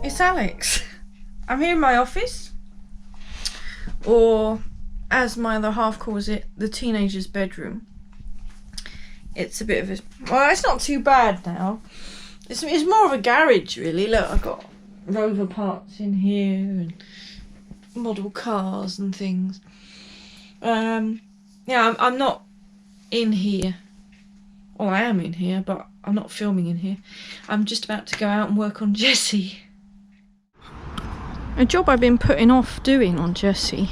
It's Alex. I'm here in my office, or as my other half calls it, the teenager's bedroom. It's a bit of a... well, it's not too bad now. It's more of a garage, really. Look, I've got Rover parts in here and model cars and things. Yeah, I'm not in here. Well, I am in here, but I'm not filming in here. I'm just about to go out and work on Jessie. A job I've been putting off doing on Jessie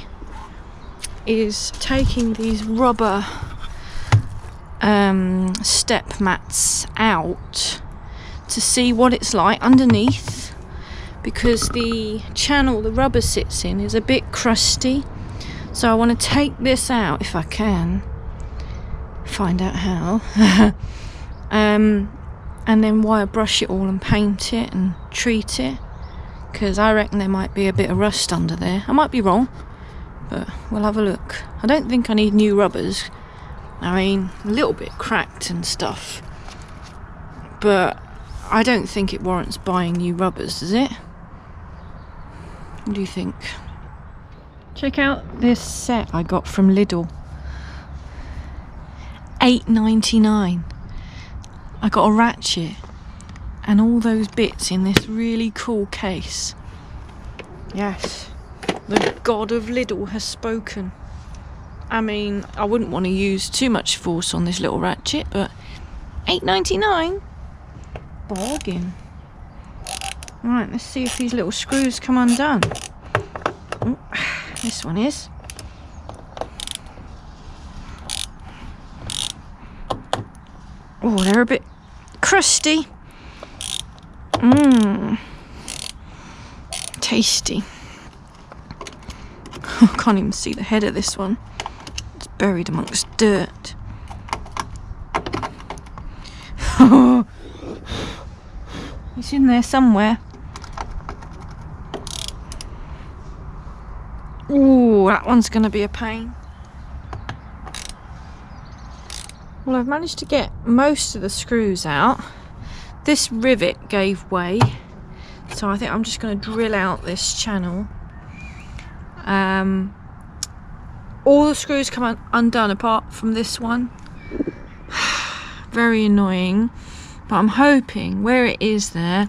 is taking these rubber step mats out to see what it's like underneath, because the channel the rubber sits in is a bit crusty. So I want to take this out if I can, find out how, and then wire brush it all and paint it and treat it, because I reckon there might be a bit of rust under there. I might be wrong, but we'll have a look. I don't think I need new rubbers. I mean, a little bit cracked and stuff, but I don't think it warrants buying new rubbers, does it? What do you think? Check out this set I got from Lidl. $8.99. I got a ratchet and all those bits in this really cool case. Yes, the god of Lidl has spoken. I mean, I wouldn't want to use too much force on this little ratchet, but $8.99? Bargain. Right, let's see if these little screws come undone. Oh, this one is. Oh, they're a bit crusty. Tasty. I can't even see the head of this one. It's buried amongst dirt. It's in there somewhere. Ooh, that one's going to be a pain. Well, I've managed to get most of the screws out. This rivet gave way, so I think I'm just going to drill out this channel. All the screws come undone apart from this one. Very annoying, but I'm hoping where it is there,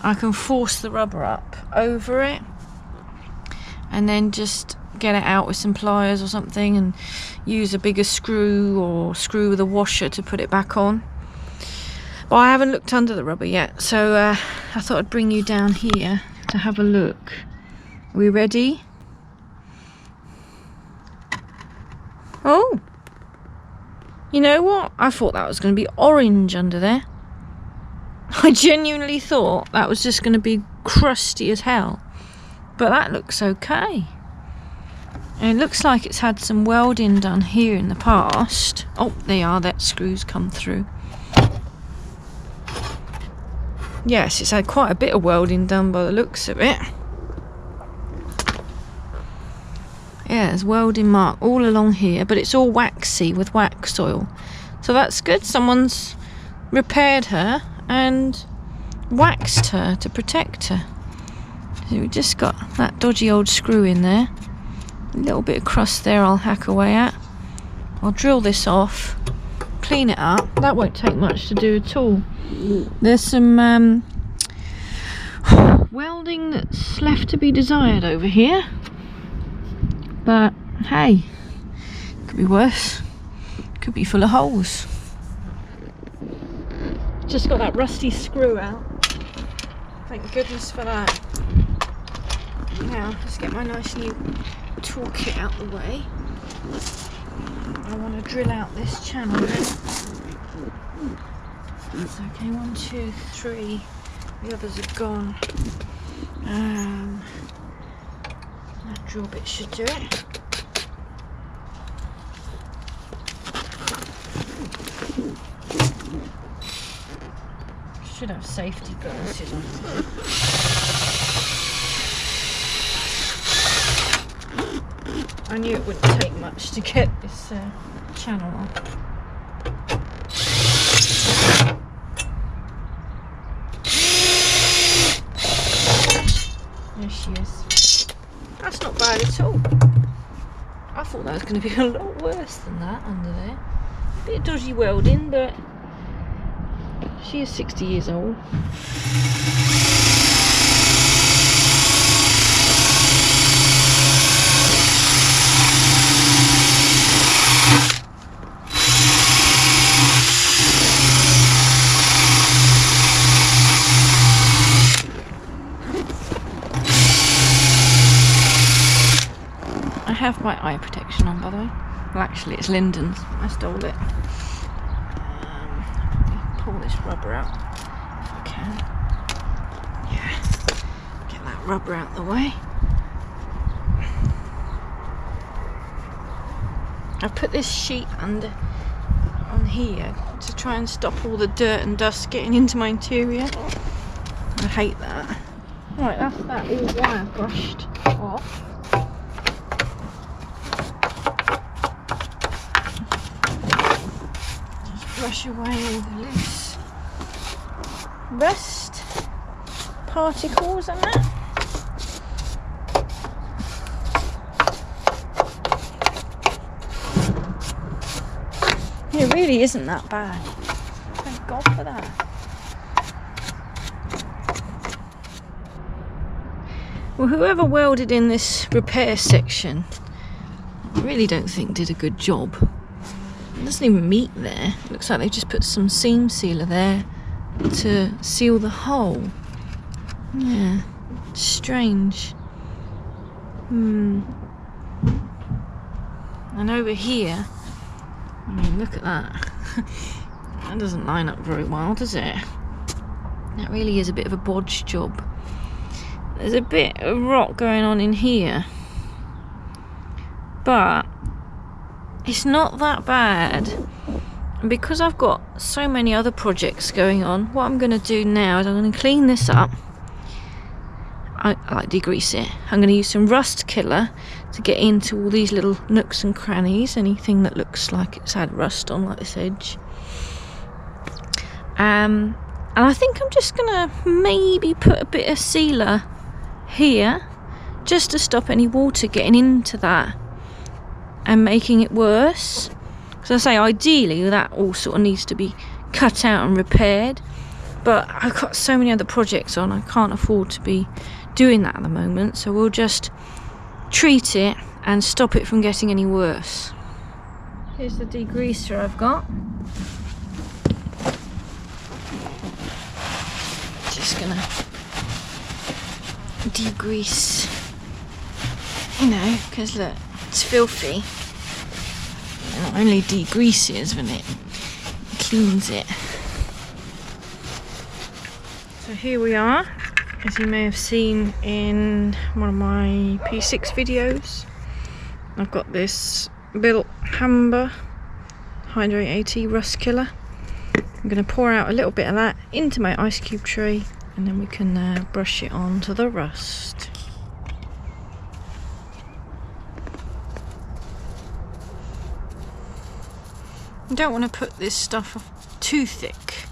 I can force the rubber up over it and then just get it out with some pliers or something and use a bigger screw or screw with a washer to put it back on. But I haven't looked under the rubber yet, so I thought I'd bring you down here to have a look. Are we ready? Oh! You know what? I thought that was going to be orange under there. I genuinely thought that was just going to be crusty as hell. But that looks okay. And it looks like it's had some welding done here in the past. Oh, they are. That screw's come through. Yes, it's had quite a bit of welding done by the looks of it. Yeah, there's welding mark all along here, but it's all waxy with wax oil. So that's good. Someone's repaired her and waxed her to protect her. So we've just got that dodgy old screw in there. A little bit of crust there I'll hack away at. I'll drill this off, clean it up. That won't take much to do at all. There's some welding that's left to be desired over here. But hey, could be worse. Could be full of holes. Just got that rusty screw out. Thank goodness for that. Now, let's get my nice new toolkit out the way. I want to drill out this channel then. That's okay, 1, 2, 3. The others are gone. That drill bit should do it. Should have safety glasses on. I knew it wouldn't take much to get this channel on. she is. That's not bad at all. I thought that was going to be a lot worse than that under there. Bit of dodgy welding, but she is 60 years old. I have my eye protection on, by the way. Well, actually, it's Lyndon's. I stole it. Pull this rubber out if I can. Yeah, get that rubber out the way. I've put this sheet on here to try and stop all the dirt and dust getting into my interior. I hate that. Right, that's that all wire brushed off. Brush away all the loose rust particles and that. It really isn't that bad. Thank God for that. Well, whoever welded in this repair section, I really don't think did a good job. It doesn't even meet there. It looks like they just put some seam sealer there to seal the hole. Yeah, strange. And over here, I mean, look at that. That doesn't line up very well, does it? That really is a bit of a bodge job. There's a bit of rot going on in here, but it's not that bad. And because I've got so many other projects going on, what I'm going to do now is I'm going to clean this up. I like degrease it. I'm going to use some rust killer to get into all these little nooks and crannies, anything that looks like it's had rust on, like this edge. And I think I'm just going to maybe put a bit of sealer here just to stop any water getting into that and making it worse. Because I say ideally that all sort of needs to be cut out and repaired, but I've got so many other projects on, I can't afford to be doing that at the moment, so we'll just treat it and stop it from getting any worse. Here's the degreaser I've got. Just gonna degrease, you know, because look, it's filthy. It not only degreases when it cleans it. So here we are, as you may have seen in one of my P6 videos. I've got this Bill Hamber Hydrate AT Rust Killer. I'm going to pour out a little bit of that into my ice cube tray, and then we can brush it onto the rust. I don't want to put this stuff too thick,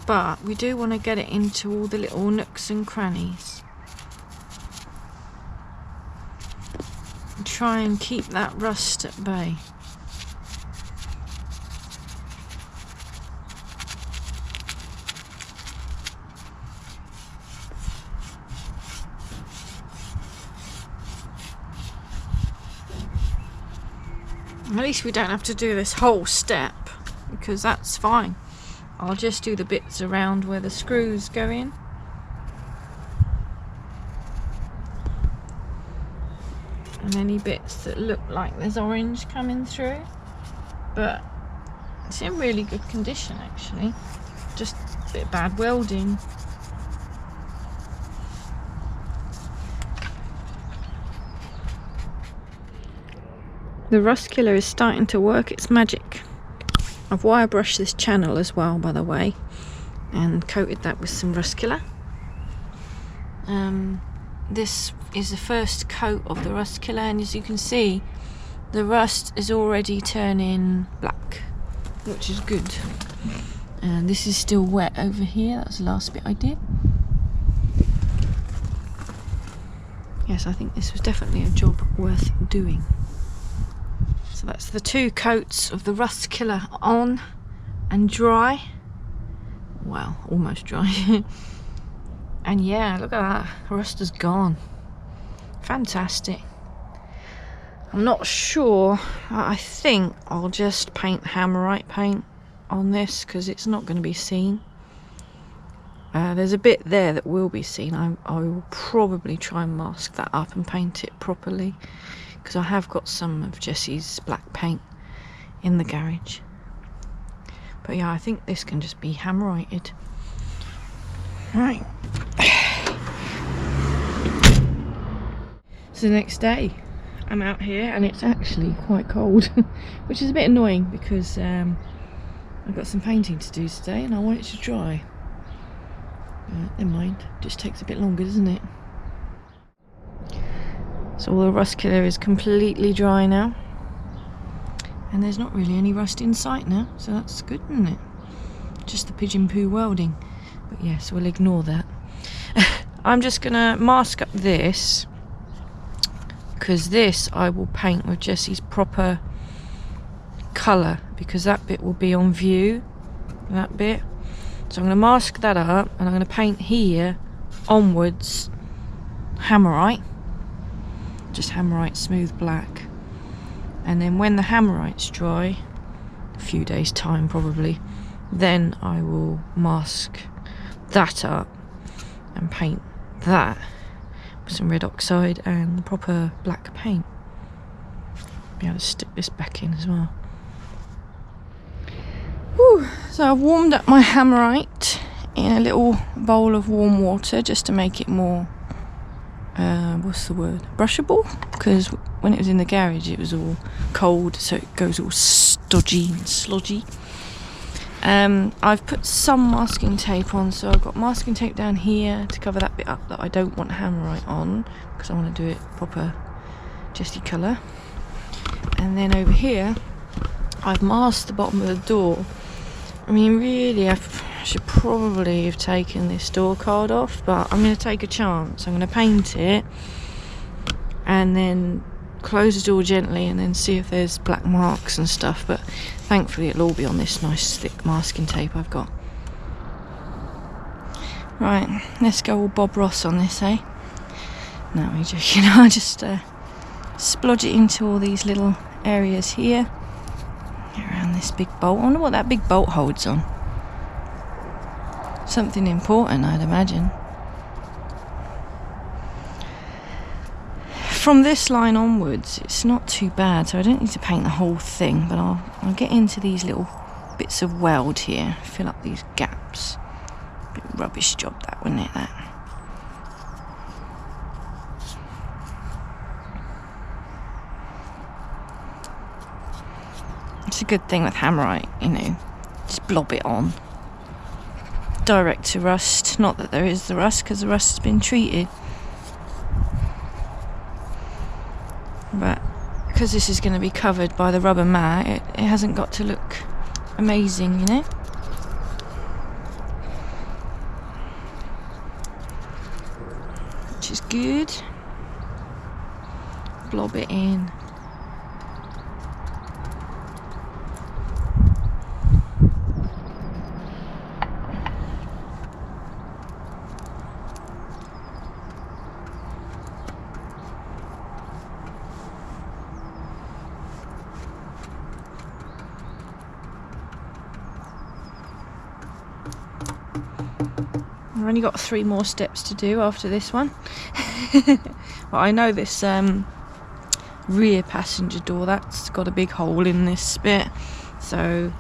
but we do want to get it into all the little nooks and crannies. And try and keep that rust at bay. At least we don't have to do this whole step, because that's fine. I'll just do the bits around where the screws go in. And any bits that look like there's orange coming through. But it's in really good condition actually. Just a bit of bad welding. The rust killer is starting to work its magic. I've wire brushed this channel as well, by the way, and coated that with some rust killer. This is the first coat of the rust killer, and as you can see, the rust is already turning black, which is good. And this is still wet over here. That's the last bit I did. yes, I think this was definitely a job worth doing. So that's the 2 coats of the rust killer on and dry. Well, almost dry. And yeah, look at that, rust is gone. Fantastic. I'm not sure, I think I'll just paint Hammerite paint on this because it's not going to be seen. There's a bit there that will be seen. I will probably try and mask that up and paint it properly because I have got some of Jessie's black paint in the garage. But yeah, I think this can just be Hammerited. Right. So the next day I'm out here and it's actually quite cold, which is a bit annoying because I've got some painting to do today and I want it to dry. Never mind, just takes a bit longer, doesn't it? So all the rust killer is completely dry now. And there's not really any rust in sight now, so that's good, isn't it? Just the pigeon poo welding. But yes, we'll ignore that. I'm just gonna mask up this, because this I will paint with Jessie's proper colour, because that bit will be on view, that bit. So I'm going to mask that up and I'm going to paint here onwards Hammerite, just Hammerite smooth black, and then when the Hammerite's dry, a few days time probably, then I will mask that up and paint that with some red oxide and proper black paint. Be able to stick this back in as well. Whew. So I've warmed up my Hammerite in a little bowl of warm water just to make it more, what's the word, brushable, because when it was in the garage it was all cold, so it goes all stodgy and slodgy. I've put some masking tape on, so I've got masking tape down here to cover that bit up that I don't want Hammerite on, because I want to do it proper Jessie colour. And then over here I've masked the bottom of the door. I mean, really, I should probably have taken this door card off, but I'm going to take a chance. I'm going to paint it and then close the door gently and then see if there's black marks and stuff, but thankfully it'll all be on this nice thick masking tape I've got. Right, let's go all Bob Ross on this, eh? No, I'm joking. I'll just splodge it into all these little areas here. Around this big bolt. I wonder what that big bolt holds on. Something important, I'd imagine. From this line onwards, it's not too bad, so I don't need to paint the whole thing, but I'll get into these little bits of weld here, fill up these gaps. Bit rubbish job that, wouldn't it, that? It's a good thing with Hammerite, you know, just blob it on. Direct to rust, not that there is the rust, because the rust has been treated. But because this is going to be covered by the rubber mat, it hasn't got to look amazing, you know. Which is good. Blob it in. I've only got 3 more steps to do after this one. Well, I know this rear passenger door, that's got a big hole in this bit, so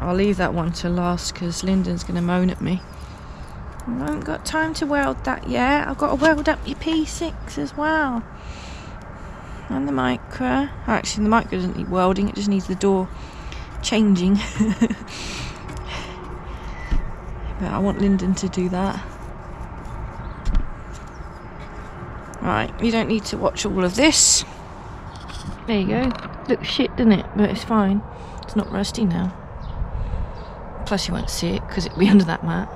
I'll leave that one to last because Lyndon's going to moan at me. I haven't got time to weld that yet. I've got to weld up your P6 as well. And the micro. Actually, the micro doesn't need welding, it just needs the door changing. But I want Lyndon to do that. Right, you don't need to watch all of this. There you go. Looks shit, doesn't it? But it's fine. It's not rusty now. Plus you won't see it because it'll be under that mat.